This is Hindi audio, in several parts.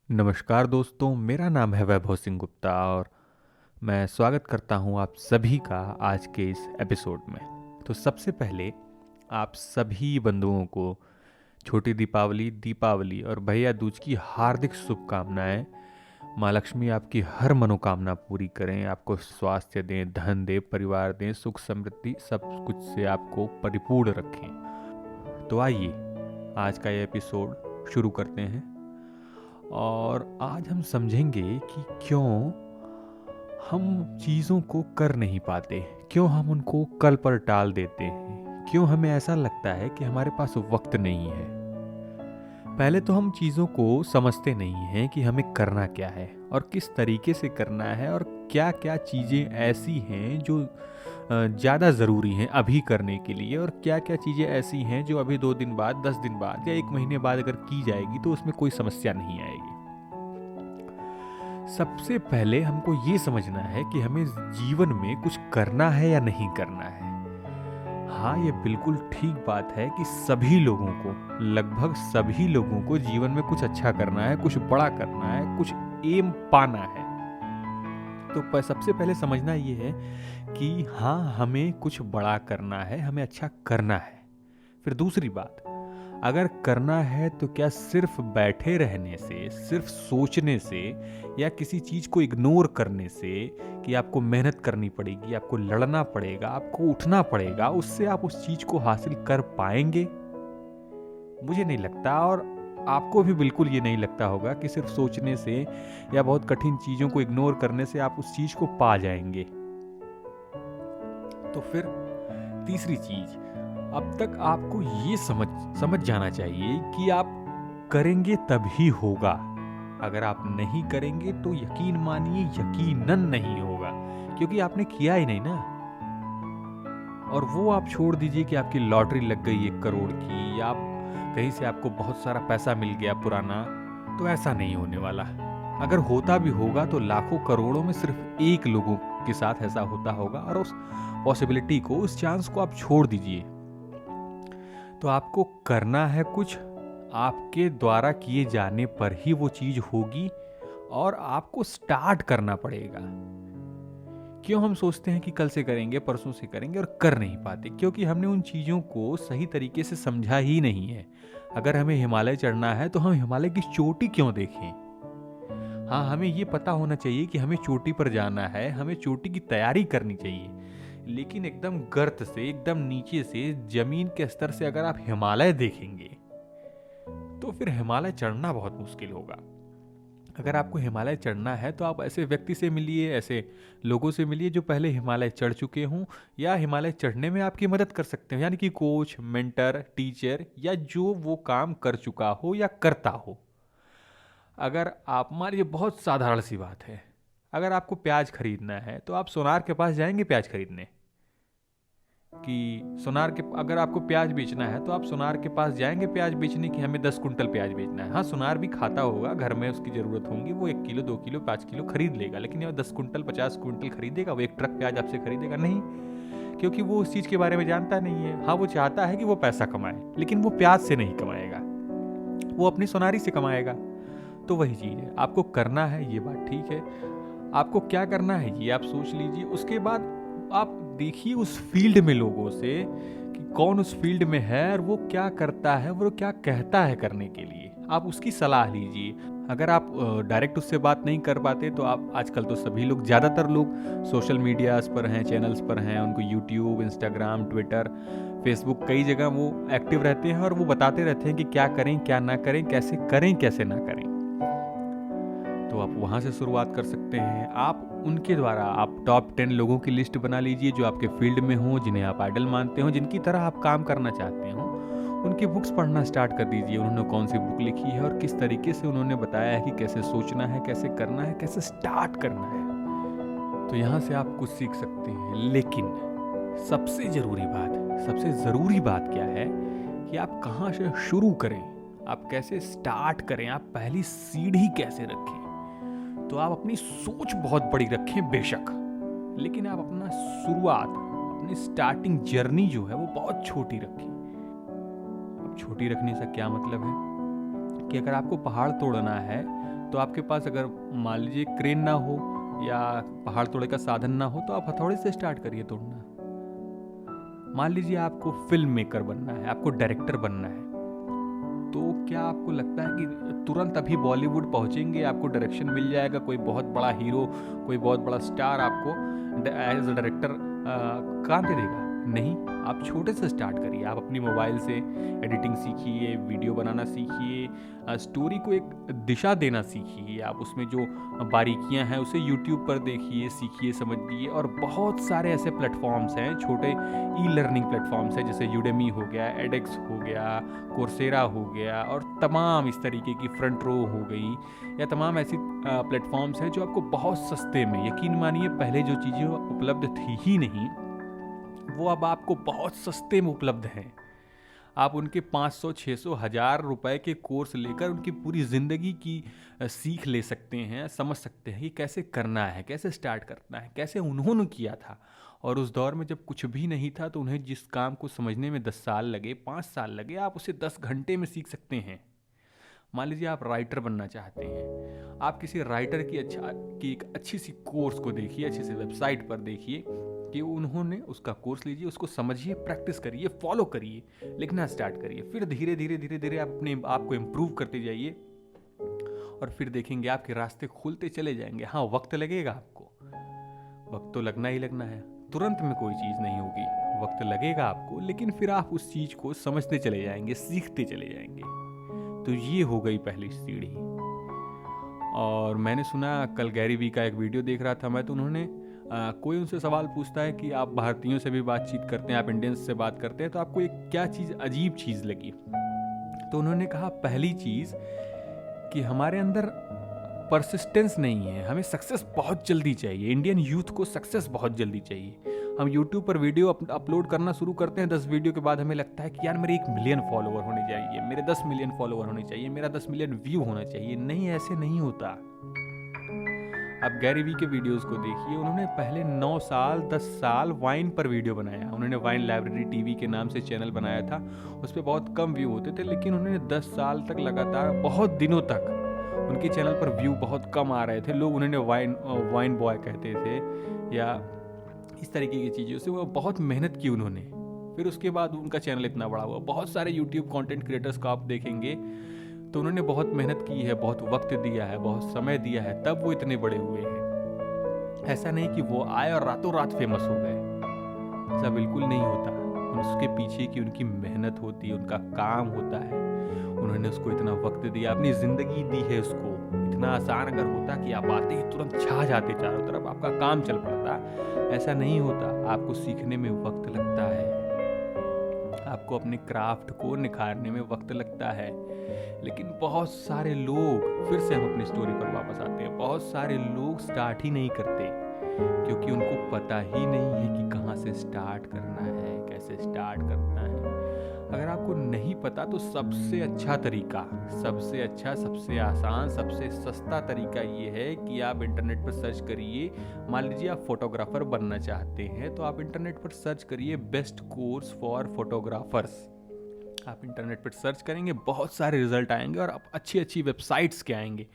नमस्कार दोस्तों, मेरा नाम है वैभव सिंह गुप्ता और मैं स्वागत करता हूं आप सभी का आज के इस एपिसोड में। तो सबसे पहले आप सभी बंधुओं को छोटी दीपावली, दीपावली और भैया दूज की हार्दिक शुभकामनाएं। माँ लक्ष्मी आपकी हर मनोकामना पूरी करें, आपको स्वास्थ्य दें, धन दें, परिवार दें, सुख समृद्धि सब कुछ से आपको परिपूर्ण रखें। तो आइए आज का ये एपिसोड शुरू करते हैं और आज हम समझेंगे कि क्यों हम चीज़ों को कर नहीं पाते, क्यों हम उनको कल पर टाल देते हैं, क्यों हमें ऐसा लगता है कि हमारे पास वक्त नहीं है। पहले तो हम चीज़ों को समझते नहीं हैं कि हमें करना क्या है और किस तरीके से करना है और क्या क्या चीज़ें ऐसी हैं जो ज़्यादा ज़रूरी हैं अभी करने के लिए और क्या क्या चीज़ें ऐसी हैं जो अभी 2 दिन बाद, 10 दिन बाद या 1 महीने बाद अगर की जाएगी तो उसमें कोई समस्या नहीं आएगी। सबसे पहले हमको ये समझना है कि हमें जीवन में कुछ करना है या नहीं करना है। हाँ, ये बिल्कुल ठीक बात है कि सभी लोगों को, लगभग सभी लोगों को जीवन में कुछ अच्छा करना है, कुछ बड़ा करना है, कुछ एम पाना है। तो सबसे पहले समझना ये है कि हाँ, हमें कुछ बड़ा करना है, हमें अच्छा करना है। फिर दूसरी बात, अगर करना है तो क्या सिर्फ बैठे रहने से, सिर्फ सोचने से या किसी चीज़ को इग्नोर करने से कि आपको मेहनत करनी पड़ेगी, आपको लड़ना पड़ेगा, आपको उठना पड़ेगा, उससे आप उस चीज़ को हासिल कर पाएंगे? मुझे नहीं लगता और आपको भी बिल्कुल ये नहीं लगता होगा कि सिर्फ सोचने से या बहुत कठिन चीज़ों को इग्नोर करने से आप उस चीज़ को पा जाएंगे। तो फिर तीसरी चीज़, अब तक आपको ये समझ जाना चाहिए कि आप करेंगे तभी होगा। अगर आप नहीं करेंगे तो यकीन मानिए यकीनन नहीं होगा, क्योंकि आपने किया ही नहीं ना। और वो आप छोड़ दीजिए कि आपकी लॉटरी लग गई 1 करोड़ की या कहीं से आपको बहुत सारा पैसा मिल गया पुराना, तो ऐसा नहीं होने वाला। अगर होता भी होगा तो लाखों करोड़ों में सिर्फ 1 लोगों के साथ ऐसा होता होगा और उस पॉसिबिलिटी को, उस चांस को आप छोड़ दीजिए। तो आपको करना है कुछ, आपके द्वारा किए जाने पर ही वो चीज होगी और आपको स्टार्ट करना पड़ेगा। क्यों हम सोचते हैं कि कल से करेंगे, परसों से करेंगे और कर नहीं पाते? क्योंकि हमने उन चीज़ों को सही तरीके से समझा ही नहीं है। अगर हमें हिमालय चढ़ना है तो हम हिमालय की चोटी क्यों देखें? हाँ, हमें ये पता होना चाहिए कि हमें चोटी पर जाना है, हमें चोटी की तैयारी करनी चाहिए, लेकिन एकदम गर्त से, एकदम नीचे से, जमीन के स्तर से अगर आप हिमालय देखेंगे तो फिर हिमालय चढ़ना बहुत मुश्किल होगा। अगर आपको हिमालय चढ़ना है तो आप ऐसे व्यक्ति से मिलिए, ऐसे लोगों से मिलिए जो पहले हिमालय चढ़ चुके हों या हिमालय चढ़ने में आपकी मदद कर सकते हो, यानी कि कोच, मेंटर, टीचर या जो वो काम कर चुका हो या करता हो। अगर आप, मान लीजिए बहुत साधारण सी बात है, अगर आपको प्याज खरीदना है तो आप सोनार के पास जाएंगे प्याज खरीदने? कि सोनार के, अगर आपको प्याज बेचना है तो आप सोनार के पास जाएंगे प्याज बेचने की हमें 10 कुंटल प्याज बेचना है? हाँ, सोनार भी खाता होगा, घर में उसकी ज़रूरत होगी, वो 1 किलो, 2 किलो, 5 किलो खरीद लेगा, लेकिन ये 10 कुंटल, 50 कुंटल खरीदेगा? वो 1 ट्रक प्याज आपसे खरीदेगा नहीं, क्योंकि वो उस चीज़ के बारे में जानता नहीं है। हाँ, वो चाहता है कि वो पैसा कमाए, लेकिन वो प्याज से नहीं कमाएगा, वो अपनी सोनारी से कमाएगा। तो वही चीज़ है, आपको करना है, ये बात ठीक है। आपको क्या करना है ये आप सोच लीजिए। उसके बाद आप देखिए उस फील्ड में लोगों से कि कौन उस फील्ड में है और वो क्या करता है, वो क्या कहता है करने के लिए, आप उसकी सलाह लीजिए। अगर आप डायरेक्ट उससे बात नहीं कर पाते तो आप, आजकल तो सभी लोग, ज़्यादातर लोग सोशल मीडियाज़ पर हैं, चैनल्स पर हैं, उनको यूट्यूब, इंस्टाग्राम, ट्विटर, फेसबुक, कई जगह वो एक्टिव रहते हैं और वो बताते रहते हैं कि क्या करें, क्या ना करें, कैसे ना करें। तो आप वहाँ से शुरुआत कर सकते हैं। आप उनके द्वारा, आप टॉप 10 लोगों की लिस्ट बना लीजिए जो आपके फील्ड में हों, जिन्हें आप आइडल मानते हो, जिनकी तरह आप काम करना चाहते हो। उनकी बुक्स पढ़ना स्टार्ट कर दीजिए, उन्होंने कौन सी बुक लिखी है और किस तरीके से उन्होंने बताया है कि कैसे सोचना है, कैसे करना है, कैसे स्टार्ट करना है। तो यहाँ से आप कुछ सीख सकते हैं। लेकिन सबसे ज़रूरी बात क्या है कि आप कहाँ से शुरू करें, आप कैसे स्टार्ट करें, आप पहली सीढ़ी कैसे रखें। तो आप अपनी सोच बहुत बड़ी रखें बेशक, लेकिन आप अपना शुरुआत, अपनी स्टार्टिंग जर्नी जो है वो बहुत छोटी रखें। अब छोटी रखने से क्या मतलब है कि अगर आपको पहाड़ तोड़ना है तो आपके पास अगर मान लीजिए क्रेन ना हो या पहाड़ तोड़ने का साधन ना हो तो आप हथौड़े से स्टार्ट करिए तोड़ना। मान लीजिए आपको फिल्म मेकर बनना है, आपको डायरेक्टर बनना है, तो क्या आपको लगता है कि तुरंत अभी बॉलीवुड पहुंचेंगे, आपको डायरेक्शन मिल जाएगा, कोई बहुत बड़ा हीरो, कोई बहुत बड़ा स्टार आपको एज अ डायरेक्टर काम दे देगा? नहीं, आप छोटे से स्टार्ट करिए। आप अपनी मोबाइल से एडिटिंग सीखिए, वीडियो बनाना सीखिए, स्टोरी को एक दिशा देना सीखिए। आप उसमें जो बारीकियां हैं उसे यूट्यूब पर देखिए, सीखिए, समझिए। और बहुत सारे ऐसे प्लेटफॉर्म्स हैं, छोटे ई लर्निंग प्लेटफॉर्म्स हैं, जैसे यूडेमी हो गया, एडेक्स हो गया, कोर्सेरा हो गया, और तमाम इस तरीके की, फ्रंट रो हो गई, या तमाम ऐसी प्लेटफॉर्म्स हैं जो आपको बहुत सस्ते में, यकीन मानिए पहले जो चीज़ें उपलब्ध थी ही नहीं, वो अब आपको बहुत सस्ते में उपलब्ध हैं। आप उनके 500, 600, 1000 रुपए के कोर्स लेकर उनकी पूरी ज़िंदगी की सीख ले सकते हैं, समझ सकते हैं कि कैसे करना है, कैसे स्टार्ट करना है, कैसे उन्होंने किया था। और उस दौर में जब कुछ भी नहीं था तो उन्हें जिस काम को समझने में 10 साल लगे, 5 साल लगे, आप उसे 10 घंटे में सीख सकते हैं। मान लीजिए आप राइटर बनना चाहते हैं, आप किसी राइटर की एक अच्छी सी कोर्स को देखिए, अच्छी सी वेबसाइट पर देखिए कि उन्होंने उसका कोर्स लीजिए, उसको समझिए, प्रैक्टिस करिए, फॉलो करिए, लिखना स्टार्ट करिए। फिर धीरे धीरे धीरे धीरे आप अपने आप को इम्प्रूव करते जाइए और फिर देखेंगे आपके रास्ते खुलते चले जाएंगे। हाँ, वक्त लगेगा आपको, वक्त तो लगना ही लगना है, तुरंत में कोई चीज़ नहीं होगी, वक्त लगेगा आपको, लेकिन फिर आप उस चीज़ को समझते चले जाएंगे, सीखते चले जाएंगे। तो ये हो गई पहली सीढ़ी। और मैंने सुना, कल गैरी वी का एक वीडियो देख रहा था मैं, तो उन्होंने कोई उनसे सवाल पूछता है कि आप भारतीयों से भी बातचीत करते हैं, आप इंडियंस से बात करते हैं, तो आपको एक क्या चीज़ अजीब चीज़ लगी? तो उन्होंने कहा पहली चीज़ कि हमारे अंदर परसिस्टेंस नहीं है, हमें सक्सेस बहुत जल्दी चाहिए। इंडियन यूथ को सक्सेस बहुत जल्दी चाहिए। हम यूट्यूब पर वीडियो अपलोड करना शुरू करते हैं, 10 वीडियो के बाद हमें लगता है कि यार मेरे 1 मिलियन फॉलोवर होने चाहिए, मेरे 10 मिलियन फॉलोवर होने चाहिए, मेरा 10 मिलियन व्यू होना चाहिए। नहीं, ऐसे नहीं होता। आप गैरी वी के वीडियोस को देखिए, उन्होंने पहले 9 साल 10 साल वाइन पर वीडियो बनाया। उन्होंने वाइन लाइब्रेरी टीवी के नाम से चैनल बनाया था, उस पर बहुत कम व्यू होते थे, लेकिन उन्होंने 10 साल तक लगातार, बहुत दिनों तक उनके चैनल पर व्यू बहुत कम आ रहे थे। लोग उन्होंने वाइन बॉय कहते थे या इस तरीके की चीज़ों से। वो बहुत मेहनत की उन्होंने, फिर उसके बाद उनका चैनल इतना बड़ा हुआ। बहुत सारे यूट्यूब कंटेंट क्रिएटर्स को आप देखेंगे तो उन्होंने बहुत मेहनत की है, बहुत वक्त दिया है, बहुत समय दिया है, तब वो इतने बड़े हुए हैं। ऐसा नहीं कि वो आए और रातों रात फेमस हो गए, ऐसा बिल्कुल नहीं होता। उसके पीछे की उनकी मेहनत होती है, उनका काम होता है। उन्होंने उसको इतना वक्त दिया, अपनी ज़िंदगी दी है उसको। इतना आसान अगर होता कि आप आते ही तुरंत छा जाते चारों तरफ, आपका काम चल पड़ता, ऐसा नहीं होता। आपको सीखने में वक्त लगता है, आपको अपने क्राफ्ट को निखारने में वक्त लगता है। लेकिन बहुत सारे लोग, फिर से हम अपनी स्टोरी पर वापस आते हैं, बहुत सारे लोग स्टार्ट ही नहीं करते क्योंकि उनको पता ही नहीं है कि कहाँ से स्टार्ट करना है, कैसे स्टार्ट करना है। अगर आपको नहीं पता तो सबसे अच्छा तरीका, सबसे अच्छा, सबसे आसान, सबसे सस्ता तरीका ये है कि आप इंटरनेट पर सर्च करिए। मान लीजिए आप फोटोग्राफर बनना चाहते हैं तो आप इंटरनेट पर सर्च करिए बेस्ट कोर्स फॉर फोटोग्राफर्स। आप इंटरनेट पर सर्च करेंगे, बहुत सारे रिजल्ट आएंगे और अच्छी अच्छी वेबसाइट्स के आएंगे।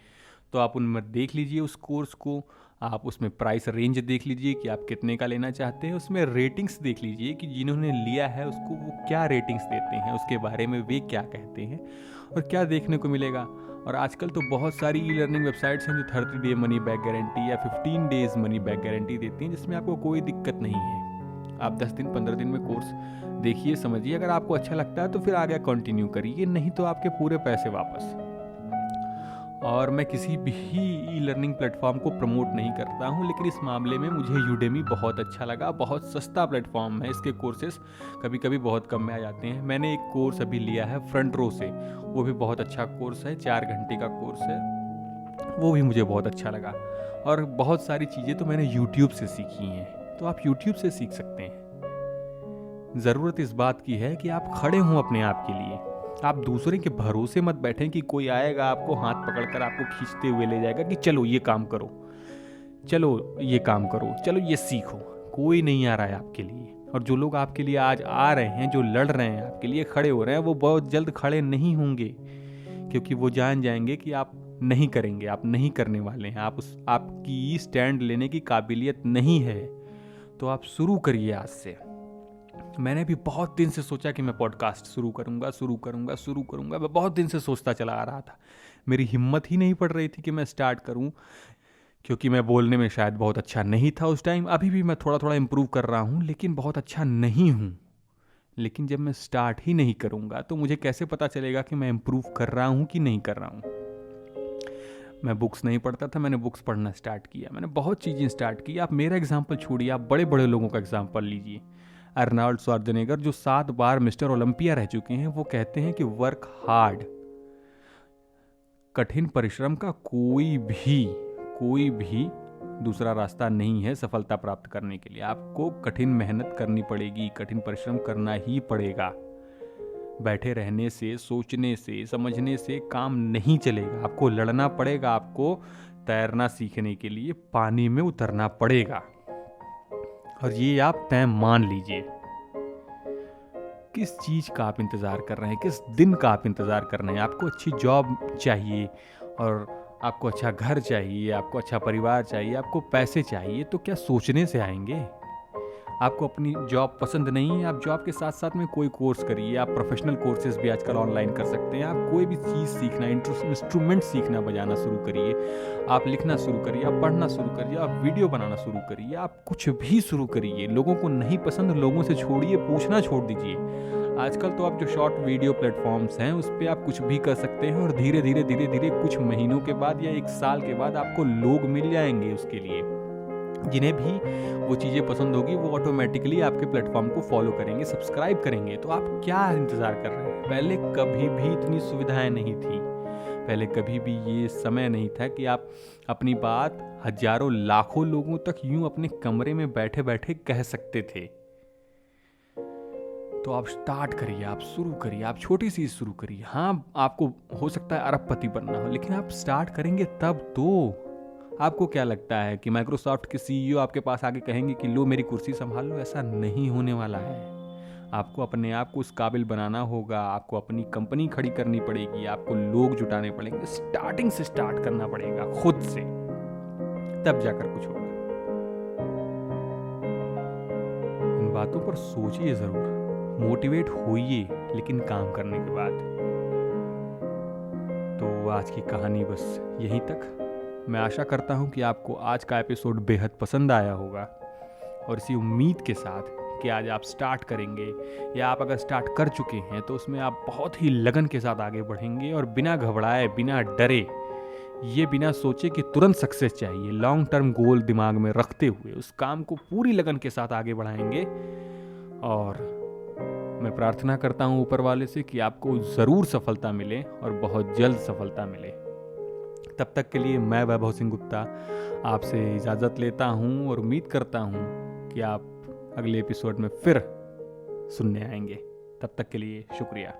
तो आप उनमें देख लीजिए उस कोर्स को, आप उसमें प्राइस रेंज देख लीजिए कि आप कितने का लेना चाहते हैं, उसमें रेटिंग्स देख लीजिए कि जिन्होंने लिया है उसको वो क्या रेटिंग्स देते हैं, उसके बारे में वे क्या कहते हैं और क्या देखने को मिलेगा। और आजकल तो बहुत सारी ई लर्निंग वेबसाइट्स हैं जो 30 डे मनी बैक गारंटी या 15 डेज मनी बैक गारंटी देती हैं, जिसमें आपको कोई दिक्कत नहीं है। आप 10 दिन 15 दिन में कोर्स देखिए, समझिए, अगर आपको अच्छा लगता है तो फिर आगे कंटिन्यू करिए, नहीं तो आपके पूरे पैसे वापस। और मैं किसी भी ई लर्निंग प्लेटफॉर्म को प्रमोट नहीं करता हूं, लेकिन इस मामले में मुझे यूडेमी बहुत अच्छा लगा। बहुत सस्ता प्लेटफॉर्म है, इसके कोर्सेस कभी कभी बहुत कम में आ जाते हैं। मैंने एक कोर्स अभी लिया है फ्रंट रो से, वो भी बहुत अच्छा कोर्स है, 4 घंटे का कोर्स है, वो भी मुझे बहुत अच्छा लगा। और बहुत सारी चीज़ें तो मैंने यूट्यूब से सीखी हैं, तो आप यूट्यूब से सीख सकते हैं। ज़रूरत इस बात की है कि आप खड़े हों अपने आप के लिए। आप दूसरे के भरोसे मत बैठें कि कोई आएगा आपको हाथ पकड़कर आपको खींचते हुए ले जाएगा कि चलो ये काम करो, चलो ये काम करो, चलो ये सीखो। कोई नहीं आ रहा है आपके लिए। और जो लोग आपके लिए आज आ रहे हैं, जो लड़ रहे हैं, आपके लिए खड़े हो रहे हैं, वो बहुत जल्द खड़े नहीं होंगे, क्योंकि वो जान जाएंगे कि आप नहीं करेंगे, आप नहीं करने वाले हैं, आपकी स्टैंड लेने की काबिलियत नहीं है, तो आप शुरू करिए आज से। मैंने भी बहुत दिन से सोचा कि मैं पॉडकास्ट शुरू करूंगा। मैं बहुत दिन से सोचता चला आ रहा था, मेरी हिम्मत ही नहीं पड़ रही थी कि मैं स्टार्ट करूं, क्योंकि मैं बोलने में शायद बहुत अच्छा नहीं था उस टाइम। अभी भी मैं थोड़ा थोड़ा इम्प्रूव कर रहा हूं, लेकिन बहुत अच्छा नहीं हूं। लेकिन जब मैं स्टार्ट ही नहीं करूंगा तो मुझे कैसे पता चलेगा कि मैं इम्प्रूव कर रहा हूं कि नहीं कर रहा हूं। मैं बुक्स नहीं पढ़ता था, मैंने बुक्स पढ़ना स्टार्ट किया, मैंने बहुत चीज़ें स्टार्ट की। आप मेरा एग्जाम्पल छोड़िए, आप बड़े बड़े लोगों का एग्जाम्पल लीजिए। अर्नाल्ड श्वार्ज़नेगर जो 7 बार मिस्टर ओलंपिया रह चुके हैं, वो कहते हैं कि वर्क हार्ड। कठिन परिश्रम का कोई भी दूसरा रास्ता नहीं है सफलता प्राप्त करने के लिए। आपको कठिन मेहनत करनी पड़ेगी, कठिन परिश्रम करना ही पड़ेगा। बैठे रहने से, सोचने से, समझने से काम नहीं चलेगा। आपको लड़ना पड़ेगा, आपको तैरना सीखने के लिए पानी में उतरना पड़ेगा। और ये आप तय मान लीजिए। किस चीज़ का आप इंतज़ार कर रहे हैं, किस दिन का आप इंतज़ार कर रहे हैं। आपको अच्छी जॉब चाहिए, और आपको अच्छा घर चाहिए, आपको अच्छा परिवार चाहिए, आपको पैसे चाहिए, तो क्या सोचने से आएंगे? आपको अपनी जॉब पसंद नहीं है, आप जॉब के साथ साथ में कोई कोर्स करिए। आप प्रोफेशनल कोर्सेज भी आजकल ऑनलाइन कर सकते हैं। आप कोई भी चीज़ सीखना, इंस्ट्रूमेंट सीखना, बजाना शुरू करिए। आप लिखना शुरू करिए, आप पढ़ना शुरू करिए, आप वीडियो बनाना शुरू करिए, आप कुछ भी शुरू करिए। लोगों को नहीं पसंद, लोगों से छोड़िए, पूछना छोड़ दीजिए। आजकल तो आप जो शॉर्ट वीडियो प्लेटफॉर्म्स हैं उस पर आप कुछ भी कर सकते हैं, और धीरे धीरे कुछ महीनों के बाद या 1 साल के बाद आपको लोग मिल जाएंगे उसके लिए। जिन्हें भी वो चीज़ें पसंद होगी वो ऑटोमेटिकली आपके प्लेटफॉर्म को फॉलो करेंगे, सब्सक्राइब करेंगे। तो आप क्या इंतज़ार कर रहे हैं? पहले कभी भी इतनी सुविधाएं नहीं थी, पहले कभी भी ये समय नहीं था कि आप अपनी बात हजारों लाखों लोगों तक यूं अपने कमरे में बैठे बैठे कह सकते थे। तो आप स्टार्ट करिए, आप शुरू करिए, आप छोटी सी शुरू करिए। हाँ, आपको हो सकता है अरबपति बनना हो, लेकिन आप स्टार्ट करेंगे तब तो। आपको क्या लगता है कि माइक्रोसॉफ्ट के सीईओ आपके पास आके कहेंगे कि लो मेरी कुर्सी संभाल लो? ऐसा नहीं होने वाला है। आपको अपने आप को उस काबिल बनाना होगा, आपको अपनी कंपनी खड़ी करनी पड़ेगी, आपको लोग जुटाने पड़ेंगे। स्टार्टिंग से स्टार्ट करना पड़ेगा खुद से, तब जाकर कुछ होगा। इन बातों पर सोचिए जरूर, मोटिवेट होइए, लेकिन काम करने के बाद। तो आज की कहानी बस यहीं तक। मैं आशा करता हूं कि आपको आज का एपिसोड बेहद पसंद आया होगा, और इसी उम्मीद के साथ कि आज आप स्टार्ट करेंगे, या आप अगर स्टार्ट कर चुके हैं तो उसमें आप बहुत ही लगन के साथ आगे बढ़ेंगे, और बिना घबराए, बिना डरे, ये बिना सोचे कि तुरंत सक्सेस चाहिए, लॉन्ग टर्म गोल दिमाग में रखते हुए उस काम को पूरी लगन के साथ आगे बढ़ाएंगे। और मैं प्रार्थना करता हूँ ऊपर वाले से कि आपको ज़रूर सफलता मिले, और बहुत जल्द सफलता मिले। तब तक के लिए मैं वैभव सिंह गुप्ता आपसे इजाज़त लेता हूँ, और उम्मीद करता हूँ कि आप अगले एपिसोड में फिर सुनने आएंगे। तब तक के लिए शुक्रिया।